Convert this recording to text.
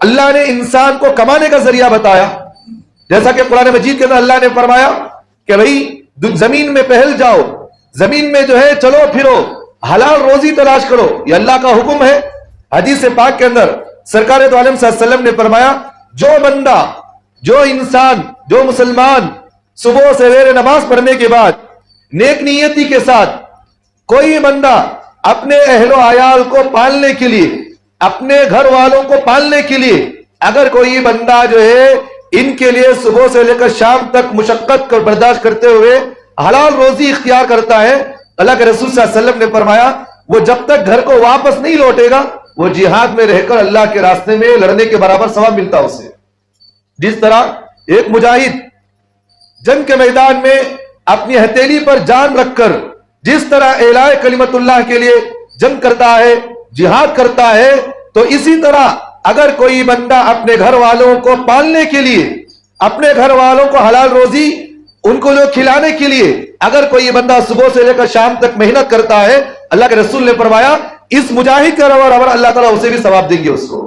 اللہ نے انسان کو کمانے کا ذریعہ بتایا، جیسا کہ قرآن مجید کے اندر اللہ نے فرمایا کہ بھئی زمین میں پہل جاؤ، زمین میں جو ہے چلو پھرو، حلال روزی تلاش کرو، یہ اللہ کا حکم ہے۔ حدیث پاک کے اندر سرکار دو عالم صلی اللہ علیہ وسلم نے فرمایا جو بندہ، جو انسان، جو مسلمان صبح سویرے نماز پڑھنے کے بعد نیک نیتی کے ساتھ کوئی بندہ اپنے اہل و عیال کو پالنے کے لیے، اپنے گھر والوں کو پالنے کے لیے اگر کوئی بندہ جو ہے ان کے لیے صبح سے لے کر شام تک مشقت کر برداشت کرتے ہوئے حلال روزی اختیار کرتا ہے، اللہ کے رسول صلی اللہ علیہ وسلم نے فرمایا وہ جب تک گھر کو واپس نہیں لوٹے گا وہ جہاد میں رہ کر اللہ کے راستے میں لڑنے کے برابر ثواب ملتا اسے۔ جس طرح ایک مجاہد جنگ کے میدان میں اپنی ہتھیلی پر جان رکھ کر جس طرح اعلاء کلمت اللہ کے لیے جنگ کرتا ہے، جہاد کرتا ہے، تو اسی طرح اگر کوئی بندہ اپنے گھر والوں کو پالنے کے لیے، اپنے گھر والوں کو حلال روزی ان کو جو کھلانے کے لیے اگر کوئی بندہ صبح سے لے کر شام تک محنت کرتا ہے، اللہ کے رسول نے فرمایا اس مجاہد کے برابر اللہ تعالیٰ اسے بھی ثواب دیں گے اس کو۔